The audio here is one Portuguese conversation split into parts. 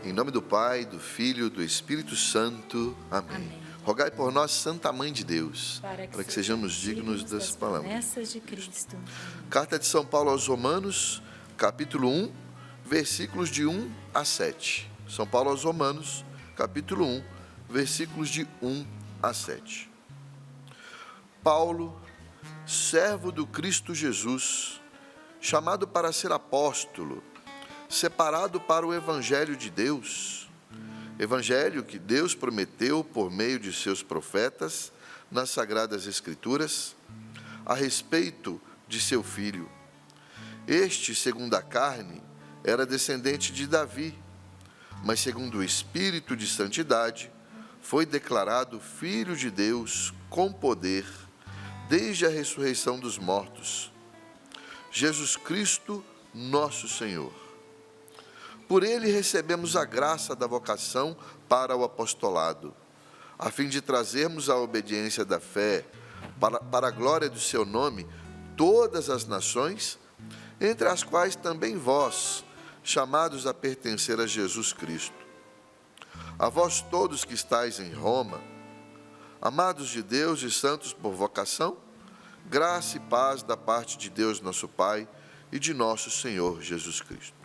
Em nome do Pai, do Filho e do Espírito Santo. Amém. Amém. Rogai por nós, Santa Mãe de Deus, Para que sejamos dignos das palavras. promessas de Cristo. Carta de São Paulo aos Romanos, capítulo 1, versículos de 1 a 7. São Paulo aos Romanos, capítulo 1, versículos de 1 a 7. Paulo, servo do Cristo Jesus, chamado para ser apóstolo, separado para o Evangelho de Deus, Evangelho que Deus prometeu por meio de seus profetas nas Sagradas Escrituras, a respeito de seu filho. Este, segundo a carne, era descendente de Davi, mas segundo o Espírito de Santidade, foi declarado Filho de Deus com poder, desde a ressurreição dos mortos. Jesus Cristo, nosso Senhor. Por ele recebemos a graça da vocação para o apostolado, a fim de trazermos a obediência da fé para a glória do seu nome todas as nações, entre as quais também vós, chamados a pertencer a Jesus Cristo. A vós todos que estáis em Roma, amados de Deus e santos por vocação, graça e paz da parte de Deus nosso Pai e de nosso Senhor Jesus Cristo.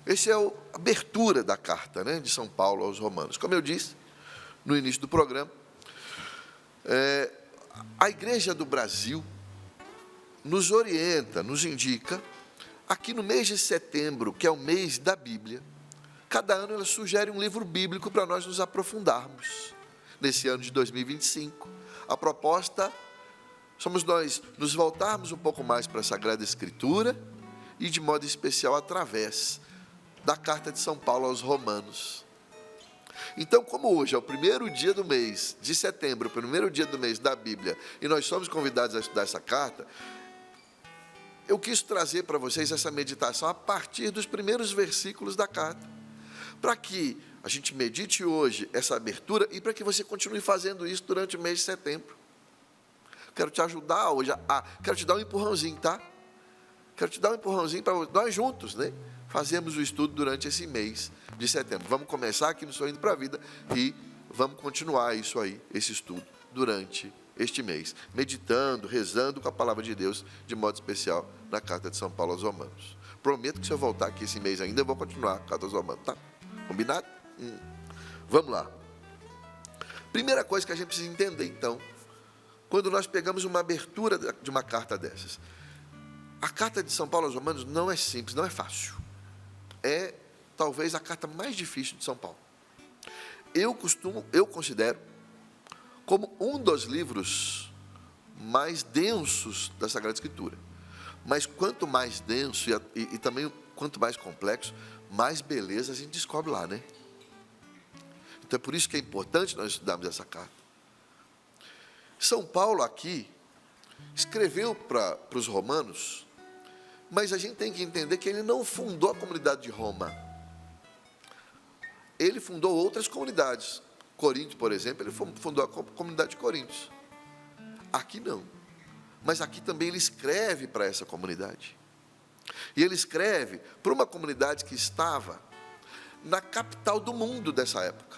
Essa é a abertura da carta, de São Paulo aos Romanos. Como eu disse no início do programa, a Igreja do Brasil nos orienta, nos indica, aqui no mês de setembro, que é o mês da Bíblia, cada ano ela sugere um livro bíblico para nós nos aprofundarmos. Nesse ano de 2025, a proposta somos nós nos voltarmos um pouco mais para a Sagrada Escritura e, de modo especial, através da carta de São Paulo aos Romanos. Então, como hoje é o primeiro dia do mês de setembro, o primeiro dia do mês da Bíblia, e nós somos convidados a estudar essa carta, eu quis trazer para vocês essa meditação a partir dos primeiros versículos da carta, para que a gente medite hoje essa abertura e para que você continue fazendo isso durante o mês de setembro. Quero te ajudar hoje, quero te dar um empurrãozinho, tá? Quero te dar um empurrãozinho para nós juntos, fazemos o estudo durante esse mês de setembro. Vamos começar aqui no Sorrindo para a Vida e vamos continuar isso aí, esse estudo, durante este mês, meditando, rezando com a palavra de Deus, de modo especial, na carta de São Paulo aos Romanos. Prometo que se eu voltar aqui esse mês ainda, eu vou continuar a carta aos Romanos, tá? Combinado? Vamos lá. Primeira coisa que a gente precisa entender, então, quando nós pegamos uma abertura de uma carta dessas. A carta de São Paulo aos Romanos não é simples, não é fácil. É talvez a carta mais difícil de São Paulo. Eu considero como um dos livros mais densos da Sagrada Escritura. Mas quanto mais denso e também quanto mais complexo, mais beleza a gente descobre lá, Então é por isso que é importante nós estudarmos essa carta. São Paulo aqui escreveu para os romanos, mas a gente tem que entender que ele não fundou a comunidade de Roma. Ele fundou outras comunidades. Corinto, por exemplo, ele fundou a comunidade de Coríntios. Aqui não. Mas aqui também ele escreve para essa comunidade. E ele escreve para uma comunidade que estava na capital do mundo dessa época.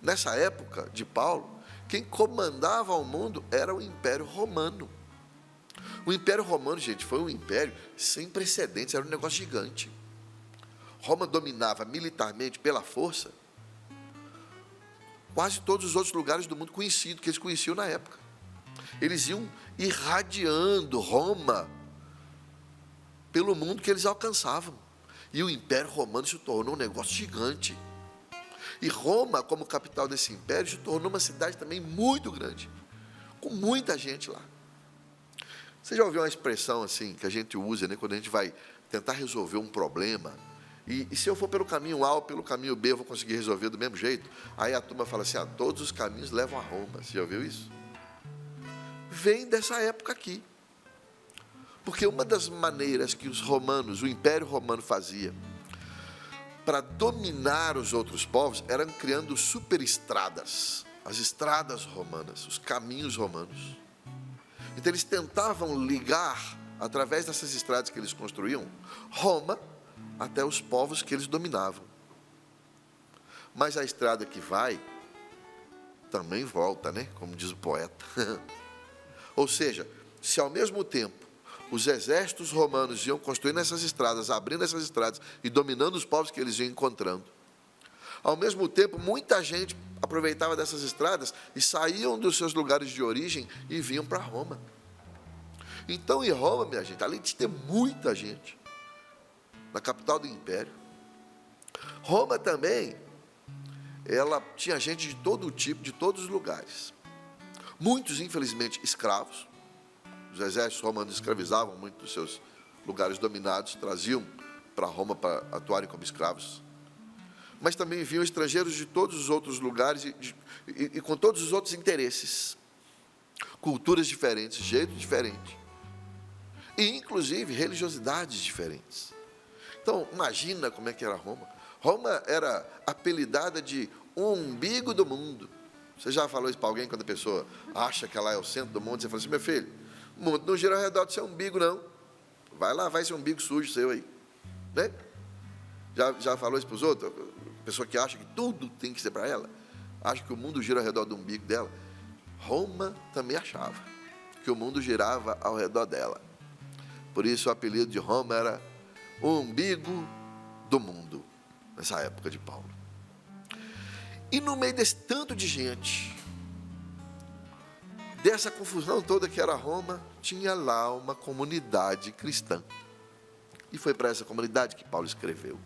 Nessa época de Paulo, quem comandava o mundo era o Império Romano. O Império Romano, gente, foi um império sem precedentes, era um negócio gigante. Roma dominava militarmente, pela força, quase todos os outros lugares do mundo conhecidos, que eles conheciam na época. Eles iam irradiando Roma pelo mundo que eles alcançavam. E o Império Romano se tornou um negócio gigante. E Roma, como capital desse império, se tornou uma cidade também muito grande, com muita gente lá. Você já ouviu uma expressão assim, que a gente usa, quando a gente vai tentar resolver um problema, e se eu for pelo caminho A ou pelo caminho B, eu vou conseguir resolver do mesmo jeito? Aí a turma fala assim, todos os caminhos levam a Roma. Você já ouviu isso? Vem dessa época aqui. Porque uma das maneiras que os romanos, o Império Romano fazia para dominar os outros povos, eram criando superestradas, as estradas romanas, os caminhos romanos. Então eles tentavam ligar, através dessas estradas que eles construíam, Roma até os povos que eles dominavam. Mas a estrada que vai, também volta, né? Como diz o poeta. Ou seja, se ao mesmo tempo os exércitos romanos iam construindo essas estradas, abrindo essas estradas e dominando os povos que eles iam encontrando, ao mesmo tempo, muita gente aproveitava dessas estradas e saíam dos seus lugares de origem e vinham para Roma. Então, em Roma, minha gente, além de ter muita gente, na capital do império, Roma também, ela tinha gente de todo tipo, de todos os lugares. Muitos, infelizmente, escravos. Os exércitos romanos escravizavam muitos dos seus lugares dominados, traziam para Roma para atuarem como escravos. Mas também vinham estrangeiros de todos os outros lugares e com todos os outros interesses, culturas diferentes, jeito diferente, e inclusive religiosidades diferentes. Então, imagina como é que era Roma. Roma era apelidada de o umbigo do mundo. Você já falou isso para alguém quando a pessoa acha que ela é o centro do mundo? Você fala assim: meu filho, o mundo não gira ao redor do seu umbigo, não. Vai lá, vai ser um umbigo sujo seu aí, né? Já falou isso para os outros? Pessoa que acha que tudo tem que ser para ela, acha que o mundo gira ao redor do umbigo dela. Roma também achava que o mundo girava ao redor dela. Por isso o apelido de Roma era o umbigo do mundo, nessa época de Paulo. E no meio desse tanto de gente, dessa confusão toda que era Roma, tinha lá uma comunidade cristã. E foi para essa comunidade que Paulo escreveu.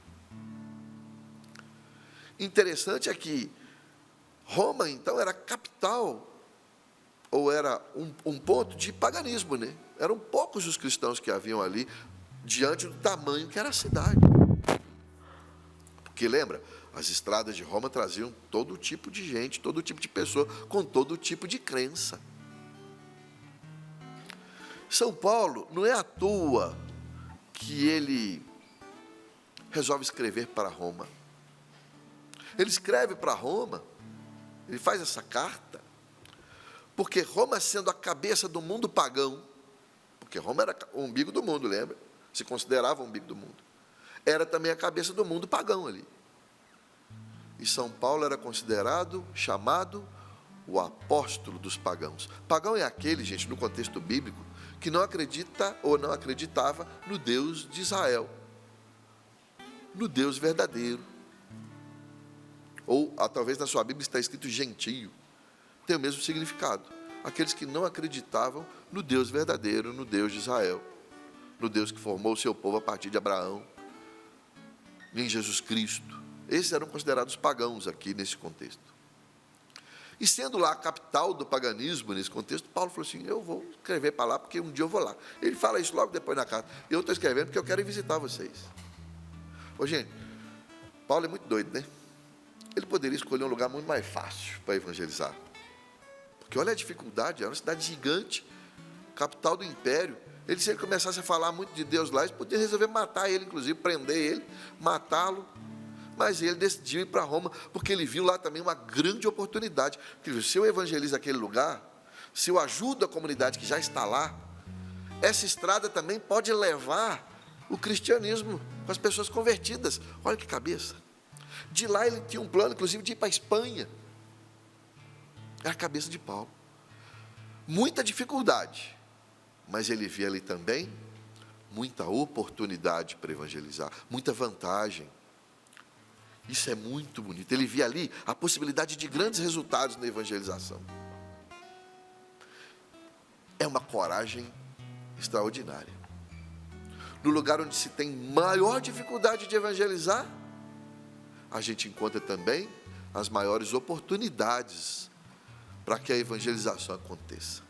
Interessante é que Roma, então, era capital, ou era um ponto de paganismo, né? Eram poucos os cristãos que haviam ali, diante do tamanho que era a cidade. Porque, lembra, as estradas de Roma traziam todo tipo de gente, todo tipo de pessoa, com todo tipo de crença. São Paulo, não é à toa que ele resolve escrever para Roma. Ele escreve para Roma, ele faz essa carta, porque Roma, sendo a cabeça do mundo pagão, porque Roma era o umbigo do mundo, lembra? Se considerava o umbigo do mundo. Era também a cabeça do mundo pagão ali. E São Paulo era considerado, chamado, o apóstolo dos pagãos. Pagão é aquele, gente, no contexto bíblico, que não acredita ou não acreditava no Deus de Israel, no Deus verdadeiro. Ou, talvez na sua Bíblia está escrito gentio, tem o mesmo significado. Aqueles que não acreditavam no Deus verdadeiro, no Deus de Israel, no Deus que formou o seu povo a partir de Abraão, em Jesus Cristo. Esses eram considerados pagãos aqui nesse contexto. E sendo lá a capital do paganismo nesse contexto, Paulo falou assim: eu vou escrever para lá porque um dia eu vou lá. Ele fala isso logo depois na carta. Eu estou escrevendo porque eu quero ir visitar vocês. Ô, gente, Paulo é muito doido, né? Ele poderia escolher um lugar muito mais fácil para evangelizar. Porque olha a dificuldade, é uma cidade gigante, capital do império. Se ele começasse a falar muito de Deus lá, eles podiam resolver matar ele, inclusive, prender ele, matá-lo. Mas ele decidiu ir para Roma, porque ele viu lá também uma grande oportunidade. Porque se eu evangelizo aquele lugar, se eu ajudo a comunidade que já está lá, essa estrada também pode levar o cristianismo com as pessoas convertidas. Olha que cabeça. De lá ele tinha um plano, inclusive, de ir para a Espanha. É a cabeça de Paulo. Muita dificuldade, mas ele via ali também muita oportunidade para evangelizar, muita vantagem. Isso é muito bonito. Ele via ali a possibilidade de grandes resultados na evangelização. É uma coragem extraordinária. No lugar onde se tem maior dificuldade de evangelizar, a gente encontra também as maiores oportunidades para que a evangelização aconteça.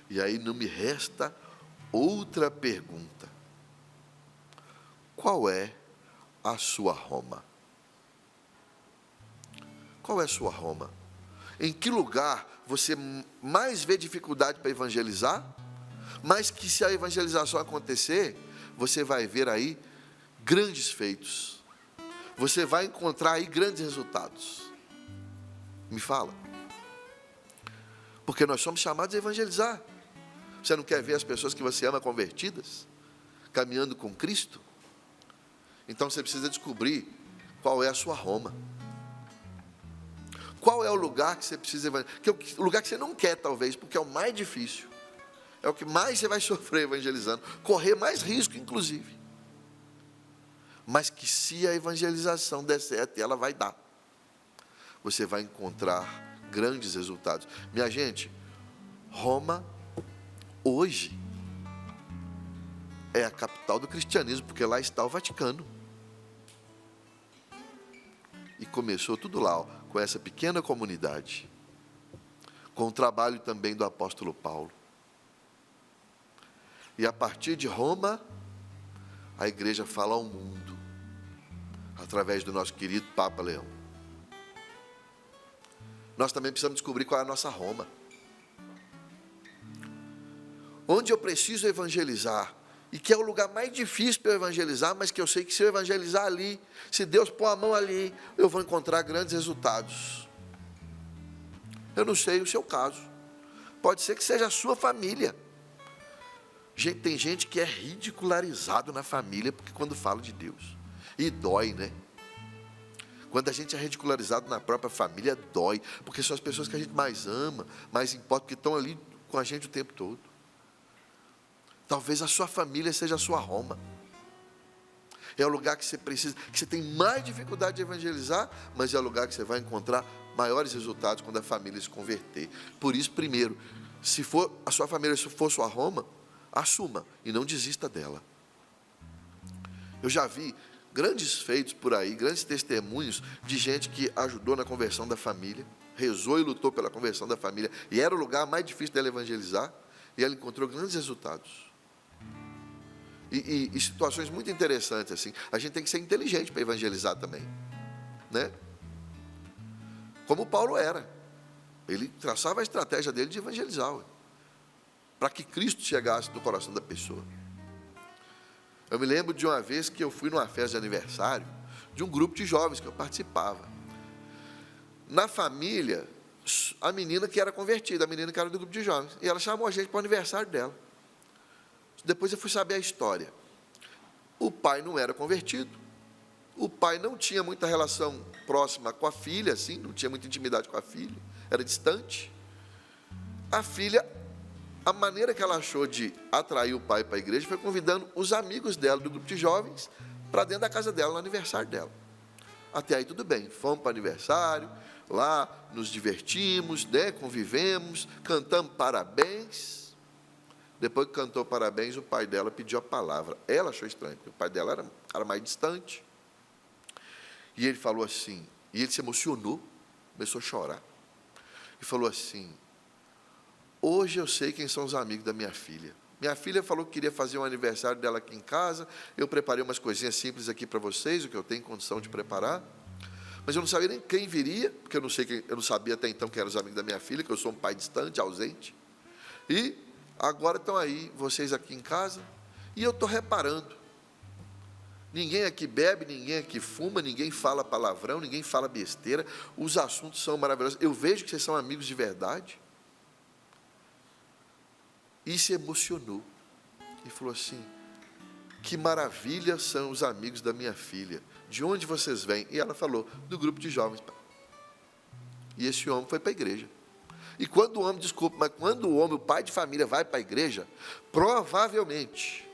E aí não me resta outra pergunta: qual é a sua Roma? Qual é a sua Roma? Em que lugar você mais vê dificuldade para evangelizar, mas que, se a evangelização acontecer, você vai ver aí grandes feitos, você vai encontrar aí grandes resultados? Me fala. Porque nós somos chamados a evangelizar. Você não quer ver as pessoas que você ama convertidas? caminhando com Cristo? Então você precisa descobrir qual é a sua Roma. Qual é o lugar que você precisa evangelizar? Que é o lugar que você não quer, talvez, porque é o mais difícil. É o que mais você vai sofrer evangelizando. Correr mais risco, inclusive. Mas que se a evangelização der certo, ela vai dar. Você vai encontrar grandes resultados. Minha gente, Roma, hoje, é a capital do cristianismo, porque lá está o Vaticano. E começou tudo lá, ó, com essa pequena comunidade, com o trabalho também do apóstolo Paulo. E a partir de Roma, a igreja fala ao mundo, através do nosso querido Papa Leão. Nós também precisamos descobrir qual é a nossa Roma. Onde eu preciso evangelizar, e que é o lugar mais difícil para eu evangelizar, mas que eu sei que se eu evangelizar ali, se Deus pôr a mão ali, eu vou encontrar grandes resultados. Eu não sei o seu caso, pode ser que seja a sua família. Tem gente que é ridicularizado na família, porque quando fala de Deus, e dói, né? Quando a gente é ridicularizado na própria família, dói, porque são as pessoas que a gente mais ama, mais importa, porque estão ali com a gente o tempo todo. Talvez a sua família seja a sua Roma. É o lugar que você precisa, que você tem mais dificuldade de evangelizar, mas é o lugar que você vai encontrar maiores resultados quando a família se converter. Por isso, primeiro, se for a sua família, se for sua Roma, assuma e não desista dela. Eu já vi grandes feitos por aí, grandes testemunhos de gente que ajudou na conversão da família, rezou e lutou pela conversão da família, e era o lugar mais difícil dela evangelizar, e ela encontrou grandes resultados. E situações muito interessantes assim. A gente tem que ser inteligente para evangelizar também, né? Como Paulo era. Ele traçava a estratégia dele de evangelizar, para que Cristo chegasse no coração da pessoa. Eu me lembro de uma vez que eu fui numa festa de aniversário de um grupo de jovens que eu participava. Na família, a menina que era convertida, a menina que era do grupo de jovens, e ela chamou a gente para o aniversário dela. Depois eu fui saber a história. O pai não era convertido, o pai não tinha muita relação próxima com a filha, assim, não tinha muita intimidade com a filha, era distante. A filha, a maneira que ela achou de atrair o pai para a igreja foi convidando os amigos dela, do grupo de jovens, para dentro da casa dela, no aniversário dela. Até aí tudo bem, fomos para o aniversário, lá nos divertimos, né, convivemos, cantamos parabéns. Depois que cantou parabéns, o pai dela pediu a palavra. Ela achou estranho, porque o pai dela era um cara mais distante. E ele falou assim, e ele se emocionou, começou a chorar. E falou assim: hoje eu sei quem são os amigos da minha filha. Minha filha falou que queria fazer um aniversário dela aqui em casa. Eu preparei umas coisinhas simples aqui para vocês, o que eu tenho condição de preparar. Mas eu não sabia nem quem viria, porque eu não sabia até então quem eram os amigos da minha filha, que eu sou um pai distante, ausente. E agora estão aí, vocês aqui em casa, e eu estou reparando. Ninguém aqui bebe, ninguém aqui fuma, ninguém fala palavrão, ninguém fala besteira. Os assuntos são maravilhosos. Eu vejo que vocês são amigos de verdade. E se emocionou. E falou assim: que maravilha são os amigos da minha filha. De onde vocês vêm? E ela falou: do grupo de jovens. E esse homem foi para a igreja. E quando o homem, mas quando o homem, o pai de família, vai para a igreja, provavelmente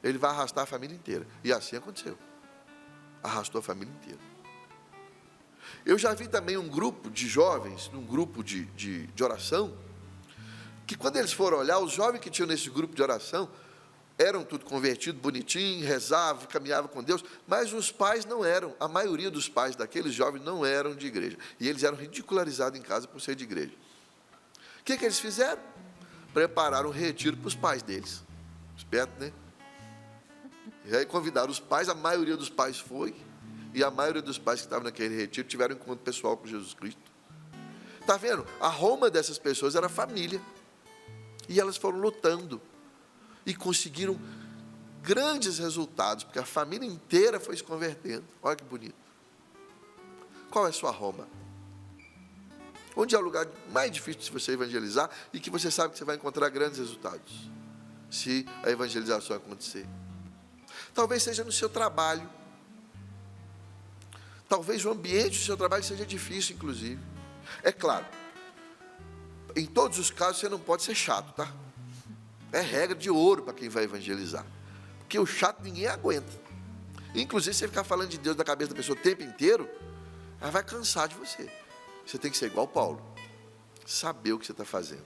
ele vai arrastar a família inteira. E assim aconteceu. Arrastou a família inteira. Eu já vi também um grupo de jovens, um grupo de oração, que quando eles foram olhar, os jovens que tinham nesse grupo de oração, eram tudo convertidos, bonitinho, rezavam, caminhavam com Deus, mas os pais não eram, a maioria dos pais daqueles jovens não eram de igreja. E eles eram ridicularizados em casa por ser de igreja. O que eles fizeram? Prepararam um retiro para os pais deles. Esperto, né? E aí convidaram os pais, a maioria dos pais foi, e a maioria dos pais que estavam naquele retiro tiveram um encontro pessoal com Jesus Cristo. Está vendo? A Roma dessas pessoas era a família. E elas foram lutando. E conseguiram grandes resultados, porque a família inteira foi se convertendo. Olha que bonito. Qual é a sua Roma? Onde é o lugar mais difícil de você evangelizar e que você sabe que você vai encontrar grandes resultados, se a evangelização acontecer? Talvez seja no seu trabalho. Talvez o ambiente do seu trabalho seja difícil, inclusive. É claro, em todos os casos você não pode ser chato, tá? É regra de ouro para quem vai evangelizar. Porque o chato ninguém aguenta. Inclusive, você ficar falando de Deus na cabeça da pessoa o tempo inteiro, ela vai cansar de você. Você tem que ser igual Paulo. Saber o que você está fazendo.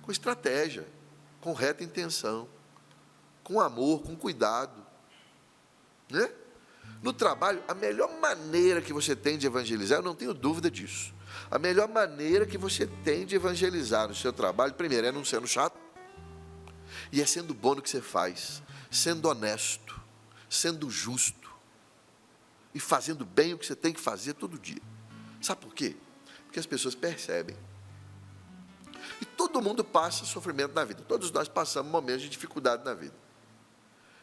Com estratégia, com reta intenção, com amor, com cuidado. Né? No trabalho, a melhor maneira que você tem de evangelizar, eu não tenho dúvida disso. A melhor maneira que você tem de evangelizar no seu trabalho, primeiro, é não sendo chato. E é sendo bom no que você faz, sendo honesto, sendo justo e fazendo bem o que você tem que fazer todo dia. Sabe por quê? Porque as pessoas percebem. E todo mundo passa sofrimento na vida. Todos nós passamos momentos de dificuldade na vida.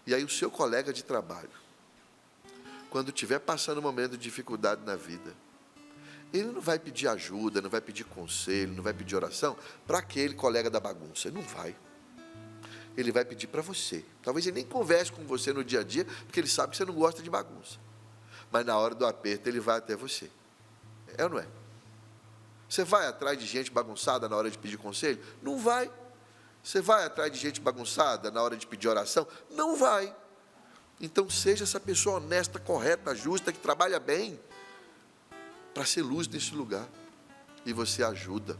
E aí o seu colega de trabalho, quando estiver passando um momento de dificuldade na vida, ele não vai pedir ajuda, não vai pedir conselho, não vai pedir oração para aquele colega da bagunça. Ele não vai. Ele vai pedir para você. Talvez ele nem converse com você no dia a dia, porque ele sabe que você não gosta de bagunça. Mas na hora do aperto, ele vai até você. É ou não é? Você vai atrás de gente bagunçada na hora de pedir conselho? Não vai. Você vai atrás de gente bagunçada na hora de pedir oração? Não vai. Então, seja essa pessoa honesta, correta, justa, que trabalha bem, para ser luz nesse lugar. E você ajuda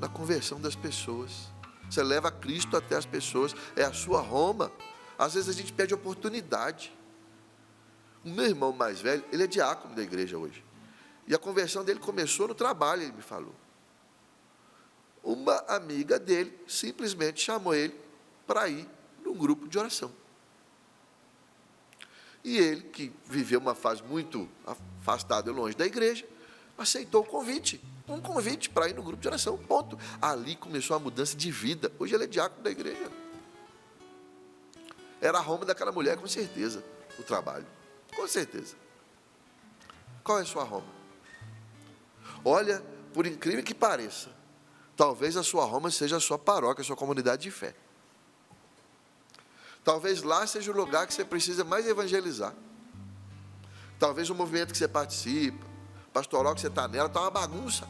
na conversão das pessoas. Você leva Cristo até as pessoas, é a sua Roma. Às vezes a gente pede oportunidade. O meu irmão mais velho, ele é diácono da igreja hoje. E a conversão dele começou no trabalho, ele me falou. Uma amiga dele simplesmente chamou ele para ir num grupo de oração. E ele, que viveu uma fase muito afastado e longe da igreja, aceitou o convite. Um convite para ir no grupo de oração, ponto. Ali começou a mudança de vida. Hoje ele é diácono da igreja. Era a Roma daquela mulher, com certeza, o trabalho. Com certeza. Qual é a sua Roma? Olha, por incrível que pareça, talvez a sua Roma seja a sua paróquia, a sua comunidade de fé. Talvez lá seja o lugar que você precisa mais evangelizar. Talvez o movimento que você participa, pastoral que você está nela, está uma bagunça.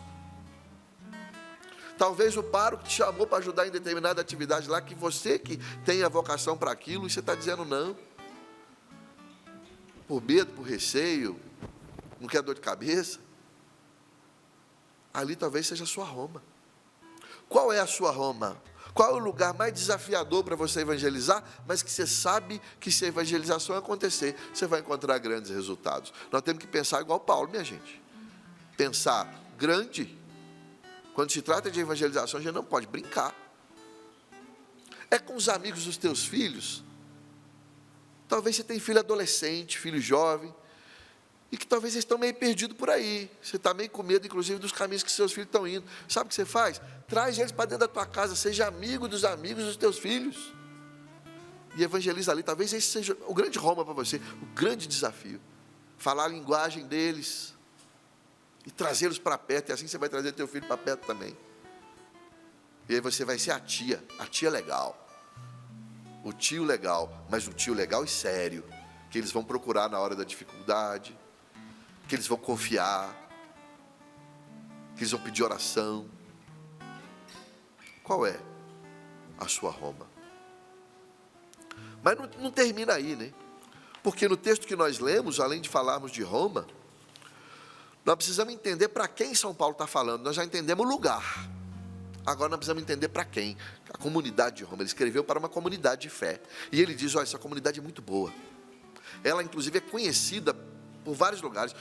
Talvez o pároco te chamou para ajudar em determinada atividade lá, que você que tem a vocação para aquilo, e você está dizendo não. Por medo, por receio, não quer dor de cabeça. Ali talvez seja a sua Roma. Qual é a sua Roma? Qual é o lugar mais desafiador para você evangelizar, mas que você sabe que se a evangelização acontecer, você vai encontrar grandes resultados? Nós temos que pensar igual Paulo, minha gente. Pensar grande. Quando se trata de evangelização, a gente não pode brincar. É com os amigos dos teus filhos. Talvez você tenha filho adolescente, filho jovem, e que talvez eles estão meio perdidos por aí. Você está meio com medo, inclusive, dos caminhos que seus filhos estão indo. Sabe o que você faz? Traz eles para dentro da tua casa, seja amigo dos amigos dos teus filhos. E evangeliza ali. Talvez esse seja o grande Roma para você, o grande desafio. Falar a linguagem deles e trazê-los para perto, e assim você vai trazer teu filho para perto também. E aí você vai ser a tia legal. O tio legal, mas um tio legal e sério, que eles vão procurar na hora da dificuldade, que eles vão confiar, que eles vão pedir oração. Qual é a sua Roma? Mas não termina aí, né? Porque no texto que nós lemos, além de falarmos de Roma, nós precisamos entender para quem São Paulo está falando. Nós já entendemos o lugar. Agora nós precisamos entender para quem. A comunidade de Roma. Ele escreveu para uma comunidade de fé. E ele diz, olha, essa comunidade é muito boa. Ela, inclusive, é conhecida por vários lugares.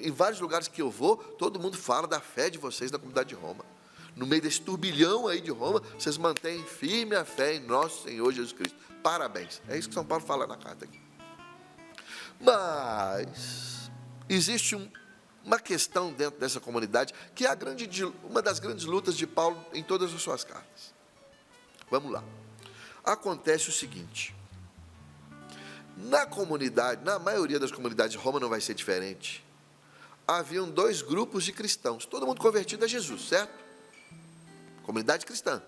Em vários lugares que eu vou, todo mundo fala da fé de vocês na comunidade de Roma. No meio desse turbilhão aí de Roma, vocês mantêm firme a fé em nosso Senhor Jesus Cristo. Parabéns. É isso que São Paulo fala na carta aqui. Mas existe uma questão dentro dessa comunidade, que é uma das grandes lutas de Paulo em todas as suas cartas. Vamos lá. Acontece o seguinte. Na comunidade, na maioria das comunidades, Roma não vai ser diferente. Haviam dois grupos de cristãos, todo mundo convertido a Jesus, certo? Comunidade cristã.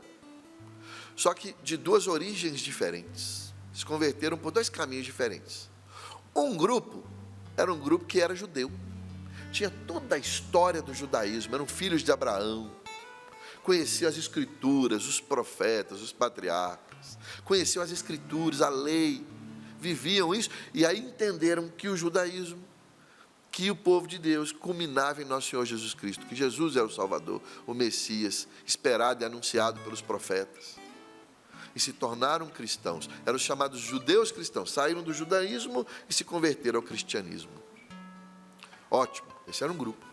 Só que de duas origens diferentes. se converteram por dois caminhos diferentes. Um grupo era um grupo que era judeu, tinha toda a história do judaísmo, eram filhos de Abraão, conheciam as escrituras, os profetas, os patriarcas, conheciam as escrituras, a lei, viviam isso, e aí entenderam que o judaísmo, que o povo de Deus culminava em nosso Senhor Jesus Cristo, que Jesus era o Salvador, o Messias, esperado e anunciado pelos profetas, e se tornaram cristãos. Eram os chamados judeus cristãos, saíram do judaísmo e se converteram ao cristianismo. Ótimo, esse era um grupo.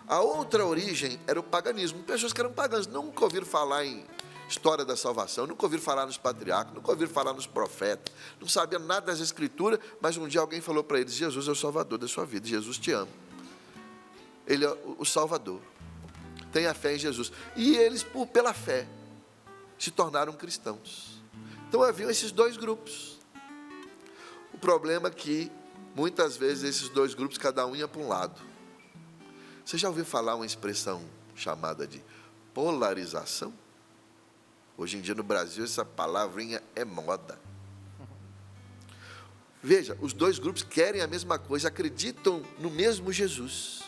A outra origem era o paganismo, pessoas que eram pagãs, nunca ouviram falar em história da salvação, nunca ouviram falar nos patriarcas, nunca ouviram falar nos profetas, não sabiam nada das escrituras, mas um dia alguém falou para eles: Jesus é o Salvador da sua vida, Jesus te ama, Ele é o Salvador, tenha fé em Jesus. E eles, pela fé, se tornaram cristãos. Então haviam esses dois grupos. O problema é que muitas vezes esses dois grupos, cada um ia para um lado. Você já ouviu falar uma expressão chamada de polarização? Hoje em dia no Brasil essa palavrinha é moda. Veja, os dois grupos querem a mesma coisa, acreditam no mesmo Jesus,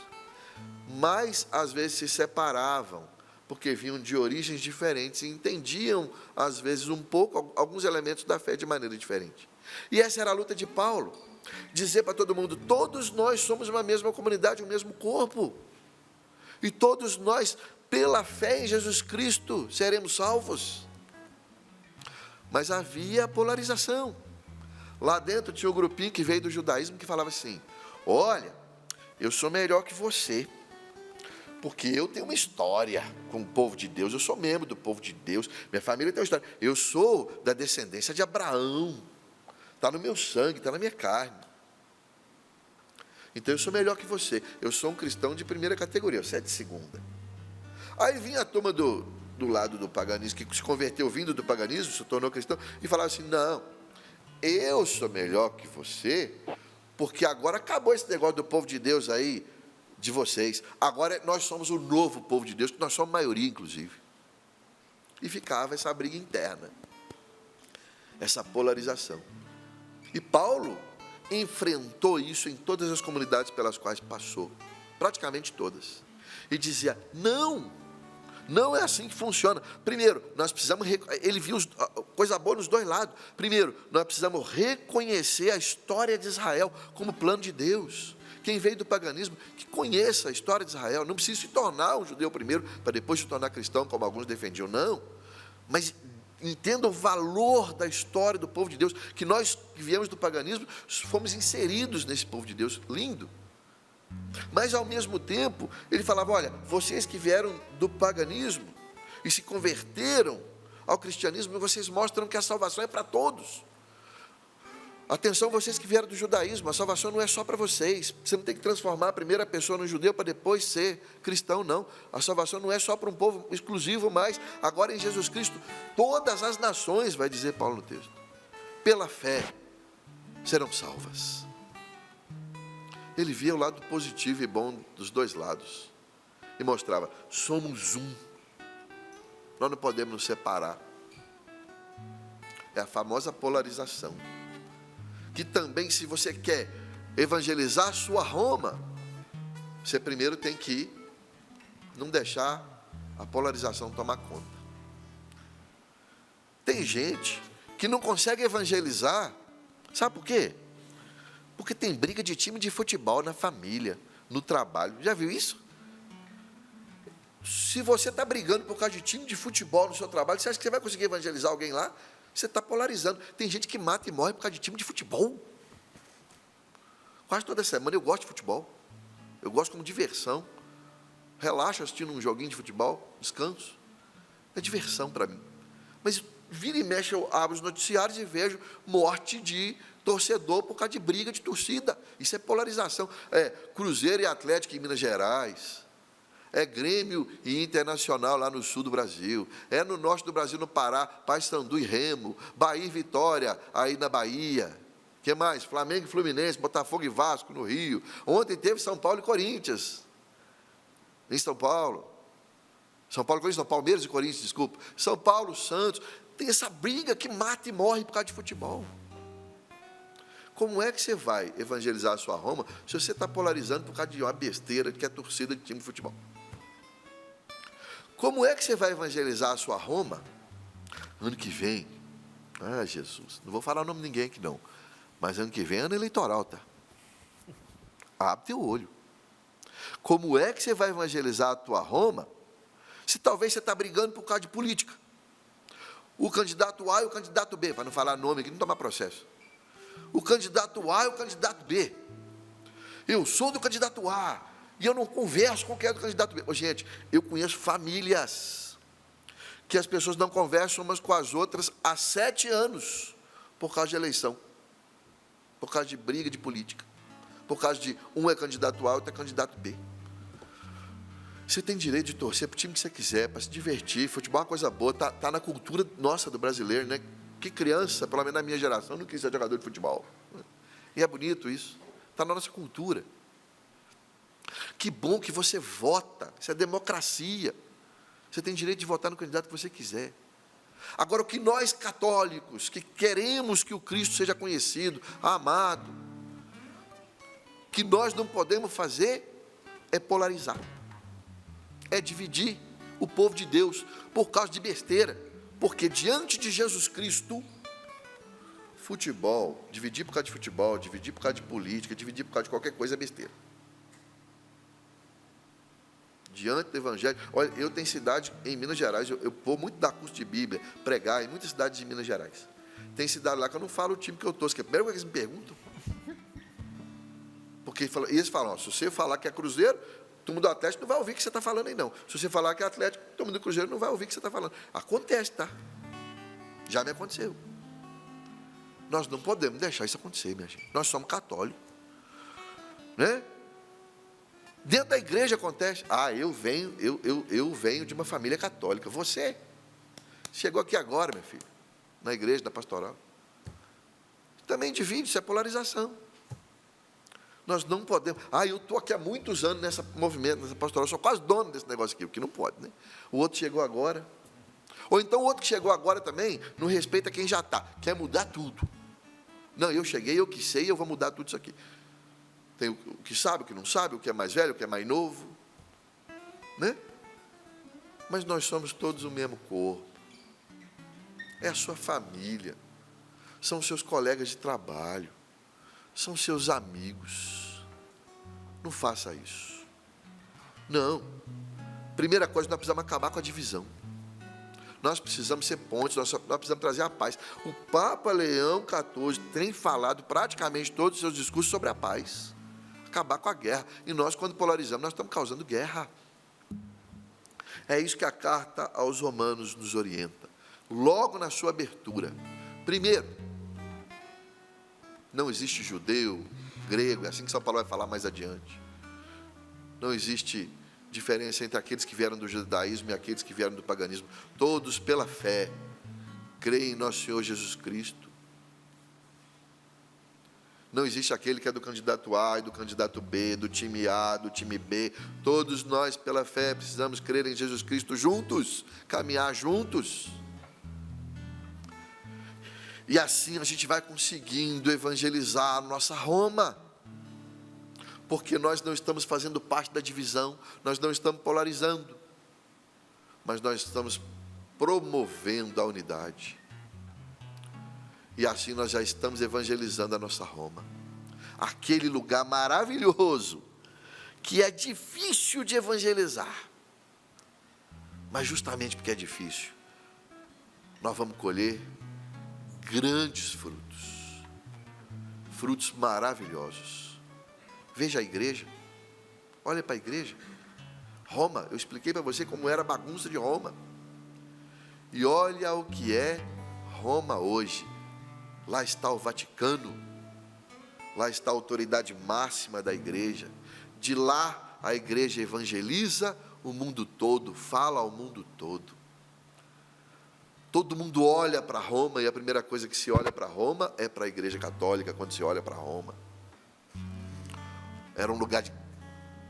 mas às vezes se separavam, porque vinham de origens diferentes e entendiam às vezes um pouco, alguns elementos da fé de maneira diferente. E essa era a luta de Paulo, dizer para todo mundo: todos nós somos uma mesma comunidade, um mesmo corpo, e todos nós, pela fé em Jesus Cristo, seremos salvos. Mas havia polarização. Lá dentro tinha um grupinho que veio do judaísmo que falava assim: olha, eu sou melhor que você, porque eu tenho uma história com o povo de Deus, eu sou membro do povo de Deus, minha família tem uma história, eu sou da descendência de Abraão, está no meu sangue, está na minha carne, então eu sou melhor que você, eu sou um cristão de primeira categoria, você é de segunda. Aí vinha a turma do lado do paganismo, que se converteu vindo do paganismo, se tornou cristão, e falava assim: não, eu sou melhor que você, porque agora acabou esse negócio do povo de Deus aí, de vocês, agora nós somos o novo povo de Deus, que nós somos maioria inclusive. E ficava essa briga interna, essa polarização. E Paulo enfrentou isso em todas as comunidades pelas quais passou, praticamente todas, e dizia: não é assim que funciona. Primeiro, nós precisamos, ele viu coisa boa nos dois lados. Primeiro, nós precisamos reconhecer a história de Israel como plano de Deus. Quem veio do paganismo, que conheça a história de Israel, não precisa se tornar um judeu primeiro, para depois se tornar cristão, como alguns defendiam, não. Mas entenda o valor da história do povo de Deus, que nós que viemos do paganismo, fomos inseridos nesse povo de Deus, lindo. Mas ao mesmo tempo, ele falava: olha, vocês que vieram do paganismo e se converteram ao cristianismo, vocês mostram que a salvação é para todos. Atenção, vocês que vieram do judaísmo, a salvação não é só para vocês. Você não tem que transformar a primeira pessoa no judeu para depois ser cristão, não. A salvação não é só para um povo exclusivo, mas agora em Jesus Cristo, todas as nações, vai dizer Paulo no texto, pela fé serão salvas. Ele via o lado positivo e bom dos dois lados e mostrava: somos um, nós não podemos nos separar. É a famosa polarização, que também, se você quer evangelizar a sua Roma, você primeiro tem que não deixar a polarização tomar conta. Tem gente que não consegue evangelizar, sabe por quê? Porque tem briga de time de futebol na família, no trabalho. Já viu isso? Se você está brigando por causa de time de futebol no seu trabalho, você acha que você vai conseguir evangelizar alguém lá? Você está polarizando. Tem gente que mata e morre por causa de time de futebol. Quase toda semana eu gosto de futebol. Eu gosto como diversão. Relaxo assistindo um joguinho de futebol, descanso. É diversão para mim. Mas vira e mexe, eu abro os noticiários e vejo morte de torcedor por causa de briga de torcida. Isso é polarização. É Cruzeiro e Atlético em Minas Gerais. É Grêmio e Internacional lá no sul do Brasil. É no norte do Brasil, no Pará, Paysandu e Remo. Bahia e Vitória, aí na Bahia. O que mais? Flamengo e Fluminense, Botafogo e Vasco no Rio. Ontem teve São Paulo e Corinthians. Em São Paulo. São Paulo e Corinthians, não, Palmeiras e Corinthians, desculpa. São Paulo, Santos. tem essa briga que mata e morre por causa de futebol. Como é que você vai evangelizar a sua Roma se você está polarizando por causa de uma besteira que é torcida de time de futebol? Como é que você vai evangelizar a sua Roma ano que vem? Ah, Jesus, não vou falar o nome de ninguém aqui não, mas ano que vem é ano eleitoral, tá? Abre teu olho. Como é que você vai evangelizar a tua Roma se talvez você está brigando por causa de política? O candidato A e o candidato B, para não falar nome aqui, não tomar processo. O candidato A e o candidato B. Eu sou do candidato A e eu não converso com quem é do candidato B. Gente, eu conheço famílias que as pessoas não conversam umas com as outras há 7 anos por causa de eleição, por causa de briga de política, por causa de um é candidato A e outro é candidato B. Você tem direito de torcer para o time que você quiser, para se divertir. Futebol é uma coisa boa, está na cultura nossa do brasileiro, né? Que criança, pelo menos na minha geração, não quis ser jogador de futebol. E é bonito isso, está na nossa cultura. Que bom que você vota, isso é democracia. Você tem direito de votar no candidato que você quiser. Agora, o que nós católicos, que queremos que o Cristo seja conhecido, amado, que nós não podemos fazer é polarizar. É dividir o povo de Deus por causa de besteira. Porque diante de Jesus Cristo, futebol, dividir por causa de futebol, dividir por causa de política, dividir por causa de qualquer coisa é besteira. Diante do Evangelho, olha, eu tenho cidade em Minas Gerais, eu vou muito dar curso de Bíblia, pregar em muitas cidades de Minas Gerais. Tem cidade lá que eu não falo o time que eu torço, que é a primeira coisa que eles me perguntam. Porque eles falam, ó, se você falar que é Cruzeiro, todo mundo do Atlético não vai ouvir o que você está falando aí, não. Se você falar que é Atlético, todo mundo do Cruzeiro não vai ouvir o que você está falando. Acontece, tá? Já me aconteceu. Nós não podemos deixar isso acontecer, minha gente. Nós somos católicos. Né? Dentro da igreja acontece. Ah, eu venho de uma família católica. Você chegou aqui agora, meu filho, na igreja, na pastoral. Também divide, isso é polarização. Nós não podemos. Ah, eu estou aqui há muitos anos nesse movimento, nessa pastoral, sou quase dono desse negócio aqui, o que não pode, né? O outro chegou agora. Ou então o outro que chegou agora também não respeita quem já está, quer mudar tudo. Não, eu cheguei, eu que sei, eu vou mudar tudo isso aqui. Tem o que sabe, o que não sabe, o que é mais velho, o que é mais novo. Né? Mas nós somos todos o mesmo corpo. É a sua família. São os seus colegas de trabalho. São seus amigos. Não faça isso. Não. Primeira coisa, nós precisamos acabar com a divisão. Nós precisamos ser pontes, nós precisamos trazer a paz. O Papa Leão XIV tem falado praticamente todos os seus discursos sobre a paz. Acabar com a guerra. E nós, quando polarizamos, nós estamos causando guerra. É isso que a carta aos Romanos nos orienta. Logo na sua abertura. Primeiro, não existe judeu, grego, é assim que São Paulo vai falar mais adiante. Não existe diferença entre aqueles que vieram do judaísmo e aqueles que vieram do paganismo. Todos, pela fé, creem em nosso Senhor Jesus Cristo. Não existe aquele que é do candidato A e do candidato B, do time A, do time B. Todos nós, pela fé, precisamos crer em Jesus Cristo juntos, caminhar juntos. E assim a gente vai conseguindo evangelizar a nossa Roma. Porque nós não estamos fazendo parte da divisão, nós não estamos polarizando, mas nós estamos promovendo a unidade. E assim nós já estamos evangelizando a nossa Roma. Aquele lugar maravilhoso, que é difícil de evangelizar. Mas justamente porque é difícil, nós vamos colher grandes frutos. Frutos maravilhosos. Veja a igreja. Olha para a igreja. Roma, eu expliquei para você como era a bagunça de Roma. E olha o que é Roma hoje. Lá está o Vaticano. Lá está a autoridade máxima da igreja. De lá a igreja evangeliza o mundo todo, fala ao mundo todo. Todo mundo olha para Roma e a primeira coisa que se olha para Roma é para a igreja católica quando se olha para Roma. Era um lugar de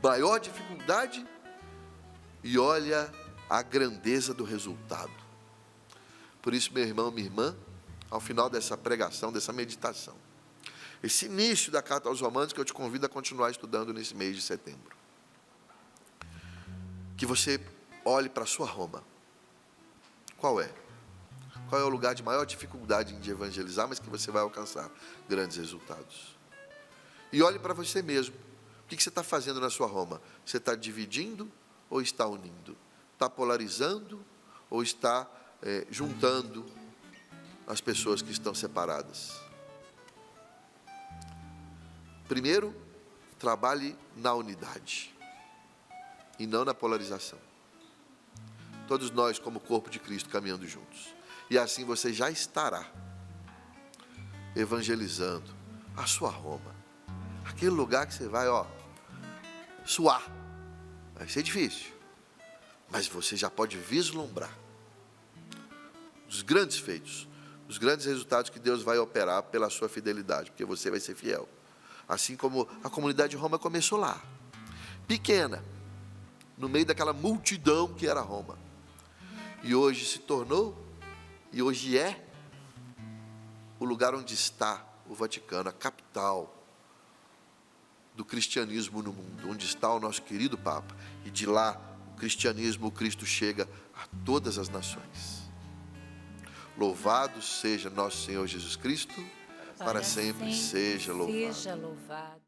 maior dificuldade e olha a grandeza do resultado. Por isso, meu irmão, minha irmã, ao final dessa pregação, dessa meditação, esse início da carta aos Romanos, que eu te convido a continuar estudando nesse mês de setembro, que você olhe para a sua Roma. Qual é? Qual é o lugar de maior dificuldade de evangelizar, mas que você vai alcançar grandes resultados? E olhe para você mesmo. O que você está fazendo na sua Roma? Você está dividindo ou está unindo? Está polarizando ou está juntando as pessoas que estão separadas? Primeiro, trabalhe na unidade e não na polarização. Todos nós, como corpo de Cristo, caminhando juntos. E assim você já estará evangelizando a sua Roma. Aquele lugar que você vai, suar. Vai ser difícil. Mas você já pode vislumbrar os grandes feitos, os grandes resultados que Deus vai operar pela sua fidelidade, porque você vai ser fiel. Assim como a comunidade de Roma começou lá, pequena, no meio daquela multidão que era Roma. E hoje se tornou, e hoje é, o lugar onde está o Vaticano, a capital do cristianismo no mundo, onde está o nosso querido Papa. E de lá, o cristianismo, o Cristo chega a todas as nações. Louvado seja nosso Senhor Jesus Cristo, para sempre seja louvado.